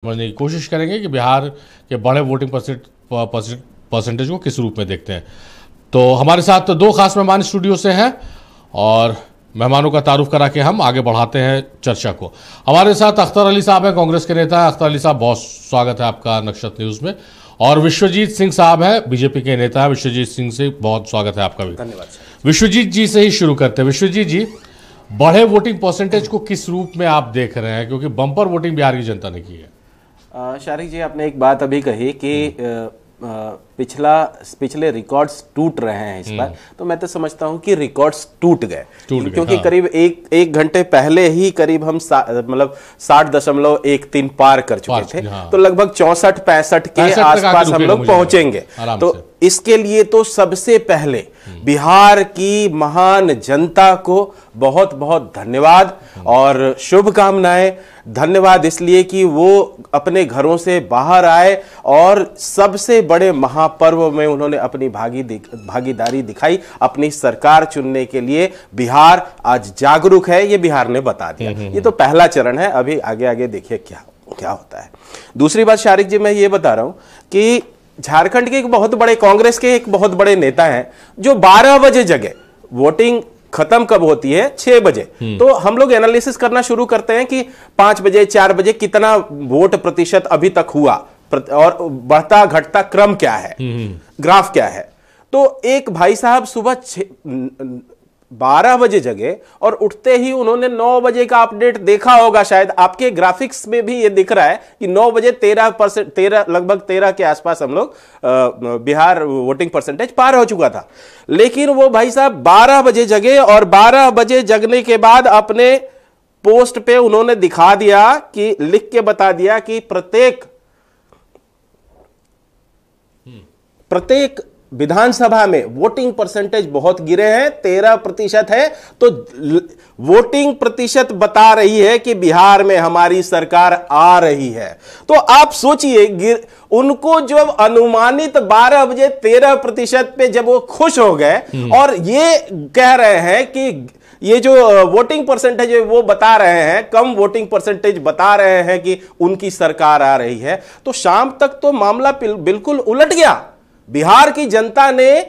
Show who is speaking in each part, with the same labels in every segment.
Speaker 1: समझने की कोशिश करेंगे कि बिहार के बड़े वोटिंग परसेंटेज को किस रूप में देखते हैं। तो हमारे साथ तो दो खास मेहमान स्टूडियो से हैं और मेहमानों का तारुफ करा के हम आगे बढ़ाते हैं चर्चा को। हमारे साथ अख्तर अली साहब हैं, कांग्रेस के नेता। अख्तर अली साहब, बहुत स्वागत है आपका नक्षत्र न्यूज़ में। और विश्वजीत सिंह साहब हैं, बीजेपी के नेता है। विश्वजीत सिंह से बहुत स्वागत है आपका भी।
Speaker 2: धन्यवाद।
Speaker 1: विश्वजीत जी से ही शुरू करते हैं। विश्वजीत जी, बढ़े वोटिंग परसेंटेज को किस रूप में आप देख रहे हैं, क्योंकि बम्पर वोटिंग बिहार की जनता ने की है?
Speaker 2: शारिक जी, आपने एक बात अभी कही कि पिछले रिकॉर्ड्स टूट रहे हैं इस बार, तो मैं तो समझता हूं कि रिकॉर्ड्स टूट गए क्योंकि
Speaker 1: हाँ।
Speaker 2: करीब एक घंटे पहले ही करीब हम 60.13 पार कर चुके थे।
Speaker 1: हाँ।
Speaker 2: तो लगभग 64-65 के आसपास हम लोग पहुंचेंगे। तो इसके लिए तो सबसे पहले बिहार की महान जनता को बहुत बहुत धन्यवाद और शुभकामनाएं। धन्यवाद इसलिए कि वो अपने घरों से बाहर आए और सबसे बड़े महापर्व में उन्होंने अपनी भागीदारी दिखाई। अपनी सरकार चुनने के लिए बिहार आज जागरूक है, ये बिहार ने बता दिया। ये तो पहला चरण है, अभी आगे आगे देखिए क्या होता है। दूसरी बात शारिक जी, मैं ये बता रहा हूं कि झारखंड के एक बहुत बड़े, कांग्रेस के एक बहुत बड़े नेता हैं जो 12 बजे जगे। वोटिंग खत्म कब होती है? 6 बजे। तो हम लोग एनालिसिस करना शुरू करते हैं कि 5 बजे 4 बजे कितना वोट प्रतिशत अभी तक हुआ और बढ़ता घटता क्रम क्या है, ग्राफ क्या है। तो एक भाई साहब सुबह 12 बजे जगे और उठते ही उन्होंने 9 बजे का अपडेट देखा होगा। शायद आपके ग्राफिक्स में भी ये दिख रहा है कि 9 बजे 13%, लगभग 13 के आसपास हम लोग बिहार वोटिंग परसेंटेज पार हो चुका था। लेकिन वो भाई साहब 12 बजे जगे और 12 बजे जगने के बाद अपने पोस्ट पे उन्होंने दिखा दिया कि, लिख के बता दिया कि प्रत्येक विधानसभा में वोटिंग परसेंटेज बहुत गिरे हैं, 13% है। तो वोटिंग प्रतिशत बता रही है कि बिहार में हमारी सरकार आ रही है। तो आप सोचिए, उनको जब अनुमानित 12 बजे 13% पे जब वो खुश हो गए और ये कह रहे हैं कि ये जो वोटिंग परसेंटेज है वो बता रहे हैं, कम वोटिंग परसेंटेज बता रहे हैं कि उनकी सरकार आ रही है, तो शाम तक तो मामला बिल्कुल उलट गया। बिहार की जनता ने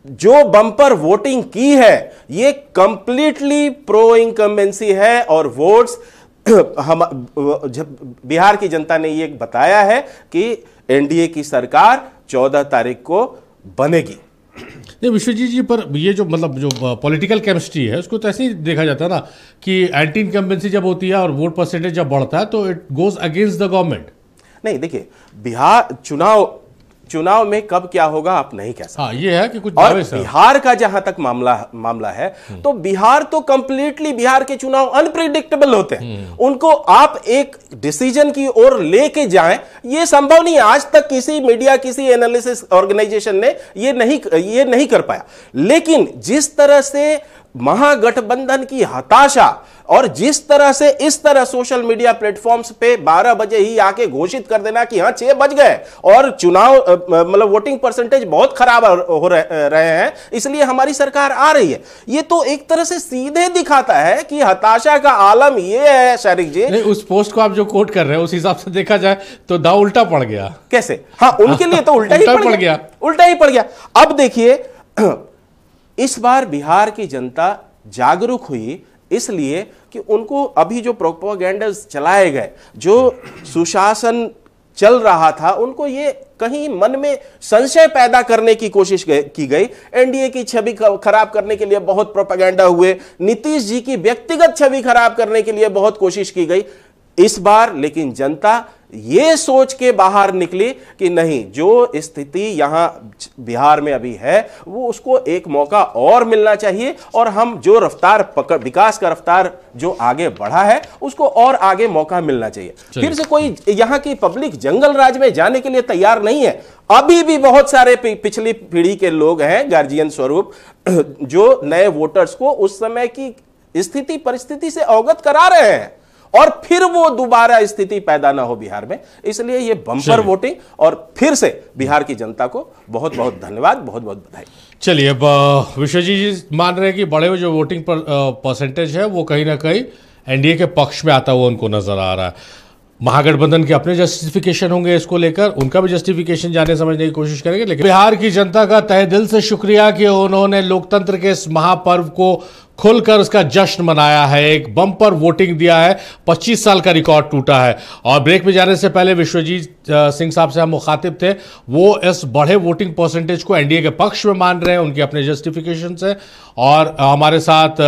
Speaker 2: जो बम्पर वोटिंग की है ये कंप्लीटली प्रो इनकम्बेंसी है और वोट्स जब बिहार की जनता ने ये बताया है कि एनडीए की सरकार 14 तारीख को बनेगी।
Speaker 1: नहीं विश्वजीत जी, पर ये जो जो पॉलिटिकल केमिस्ट्री है उसको तो ऐसे ही देखा जाता है ना कि एंटी इनकम्बेंसी जब होती है और वोट परसेंटेज जब बढ़ता है तो it goes against the government.
Speaker 2: नहीं, देखिए, बिहार चुनाव में कब क्या होगा आप नहीं कह सकते।
Speaker 1: हाँ, ये है कि कुछ
Speaker 2: और बिहार का जहां तक मामला है तो बिहार तो कंप्लीटली, बिहार के चुनाव अनप्रिडिक्टेबल होते हैं। उनको आप एक डिसीजन की ओर लेके जाएं, ये संभव नहीं है। आज तक किसी मीडिया, किसी एनालिसिस ऑर्गेनाइजेशन ने ये नहीं कर पाया। लेकिन जिस तरह से महागठबंधन की हताशा और जिस तरह से इस तरह सोशल मीडिया प्लेटफॉर्म्स पे 12 बजे ही आके घोषित कर देना कि हाँ 6 बज गए और चुनाव वोटिंग परसेंटेज बहुत खराब हो रहे हैं, इसलिए हमारी सरकार आ रही है, ये तो एक तरह से सीधे दिखाता है कि हताशा का आलम ये है। शारिक जी,
Speaker 1: नहीं, उस पोस्ट को आप जो कोट कर रहे हैं उस हिसाब से देखा जाए तो दाव उल्टा पड़ गया।
Speaker 2: कैसे? हाँ, उनके लिए तो उल्टा ही पड़ गया। अब देखिए, इस बार बिहार की जनता जागरूक हुई इसलिए कि उनको अभी जो प्रोपेगेंडा चलाए गए, जो सुशासन चल रहा था, उनको ये कहीं मन में संशय पैदा करने की कोशिश की गई। एनडीए की छवि खराब करने के लिए बहुत प्रोपेगेंडा हुए, नीतीश जी की व्यक्तिगत छवि खराब करने के लिए बहुत कोशिश की गई। इस बार लेकिन जनता ये सोच के बाहर निकली कि नहीं, जो स्थिति यहां बिहार में अभी है वो उसको एक मौका और मिलना चाहिए और हम जो विकास का रफ्तार जो आगे बढ़ा है उसको और आगे मौका मिलना चाहिए। फिर से कोई यहां की पब्लिक जंगल राज में जाने के लिए तैयार नहीं है। अभी भी बहुत सारे पिछली पीढ़ी के लोग हैं, गार्जियन स्वरूप, जो नए वोटर्स को उस समय की स्थिति परिस्थिति से अवगत करा रहे हैं और फिर वो दोबारा स्थिति पैदा ना हो बिहार में। इसलिए ये बम्पर वोटिंग और फिर से बिहार की जनता को बहुत बहुत धन्यवाद, बहुत बहुत बधाई।
Speaker 1: चलिए, अब विश्वजीत जी मान रहे हैं कि बड़े जो वोटिंग परसेंटेज है वो कहीं ना कहीं एनडीए के पक्ष में आता हुआ उनको नजर आ रहा है। महागठबंधन के अपने जस्टिफिकेशन होंगे इसको लेकर, उनका भी जस्टिफिकेशन जानने समझने की कोशिश करेंगे। लेकिन बिहार की जनता का तहे दिल से शुक्रिया कि उन्होंने लोकतंत्र के इस महापर्व को खुलकर उसका जश्न मनाया है, एक बम्पर वोटिंग दिया है, 25 साल का रिकॉर्ड टूटा है। और ब्रेक में जाने से पहले विश्वजीत सिंह साहब से हम मुखातिब थे, वो इस बढ़े वोटिंग परसेंटेज को एनडीए के पक्ष में मान रहे हैं, उनके अपने जस्टिफिकेशन से। और हमारे साथ